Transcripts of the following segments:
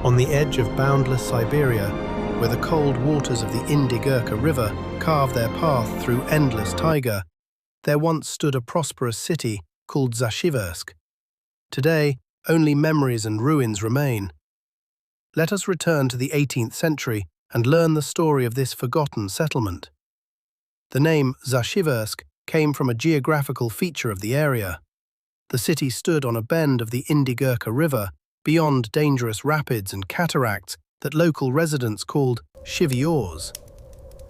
On the edge of boundless Siberia, where the cold waters of the Indigirka River carve their path through endless taiga, there once stood a prosperous city called Zashiversk. Today, only memories and ruins remain. Let us return to the 18th century and learn the story of this forgotten settlement. The name Zashiversk came from a geographical feature of the area. The city stood on a bend of the Indigirka River, beyond dangerous rapids and cataracts that local residents called Shiviors.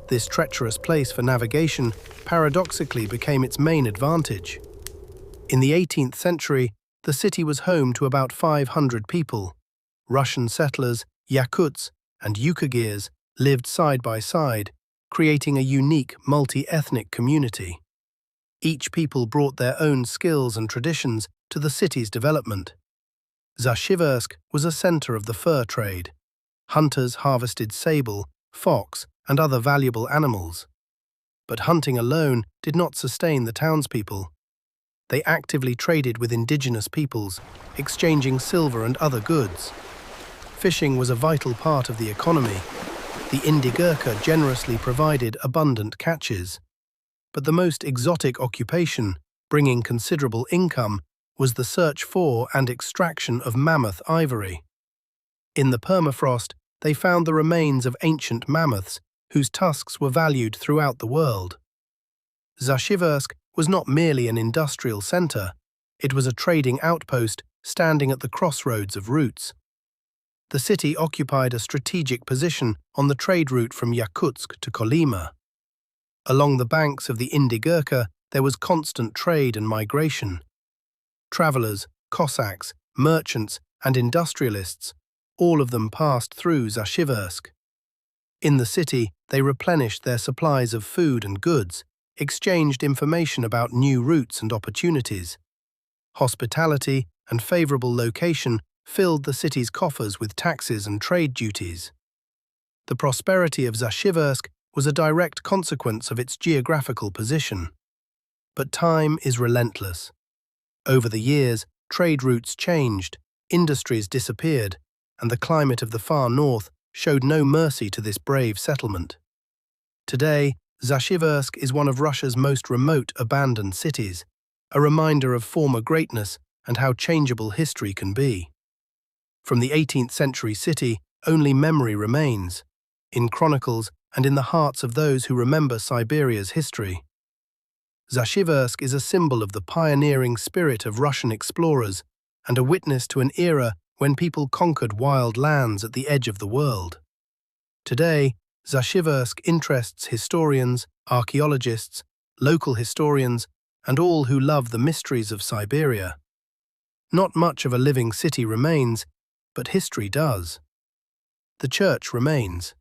This treacherous place for navigation paradoxically became its main advantage. In the 18th century, the city was home to about 500 people. Russian settlers, Yakuts, and Yukagirs lived side by side, creating a unique multi-ethnic community. Each people brought their own skills and traditions to the city's development. Zashiversk was a center of the fur trade. Hunters harvested sable, fox, and other valuable animals. But hunting alone did not sustain the townspeople. They actively traded with indigenous peoples, exchanging silver and other goods. Fishing was a vital part of the economy. The Indigirka generously provided abundant catches. But the most exotic occupation, bringing considerable income, was the search for and extraction of mammoth ivory. In the permafrost, they found the remains of ancient mammoths whose tusks were valued throughout the world. Zashiversk was not merely an industrial center, it was a trading outpost standing at the crossroads of routes. The city occupied a strategic position on the trade route from Yakutsk to Kolyma. Along the banks of the Indigirka, there was constant trade and migration. Travelers, Cossacks, merchants, and industrialists, all of them passed through Zashiversk. In the city, they replenished their supplies of food and goods, exchanged information about new routes and opportunities. Hospitality and favorable location filled the city's coffers with taxes and trade duties. The prosperity of Zashiversk was a direct consequence of its geographical position. But time is relentless. Over the years, trade routes changed, industries disappeared, and the climate of the far north showed no mercy to this brave settlement. Today, Zashiversk is one of Russia's most remote abandoned cities, a reminder of former greatness and how changeable history can be. From the 18th century city, only memory remains, in chronicles and in the hearts of those who remember Siberia's history. Zashiversk is a symbol of the pioneering spirit of Russian explorers and a witness to an era when people conquered wild lands at the edge of the world. Today, Zashiversk interests historians, archaeologists, local historians, and all who love the mysteries of Siberia. Not much of a living city remains, but history does. The church remains.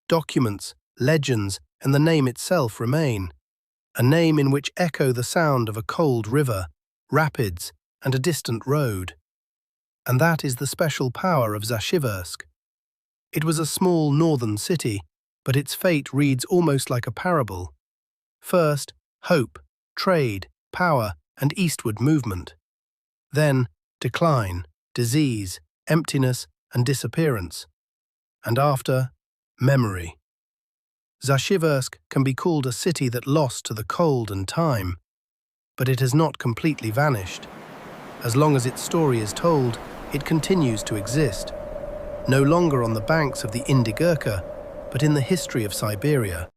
Documents, legends, and the name itself remain, a name in which echo the sound of a cold river, rapids, and a distant road. And that is the special power of Zashiversk. It was a small northern city, but its fate reads almost like a parable. First, hope, trade, power, and eastward movement. Then, decline, disease, emptiness, and disappearance. And after, memory. Zashiversk can be called a city that lost to the cold and time, but it has not completely vanished. As long as its story is told, it continues to exist, no longer on the banks of the Indigirka, but in the history of Siberia.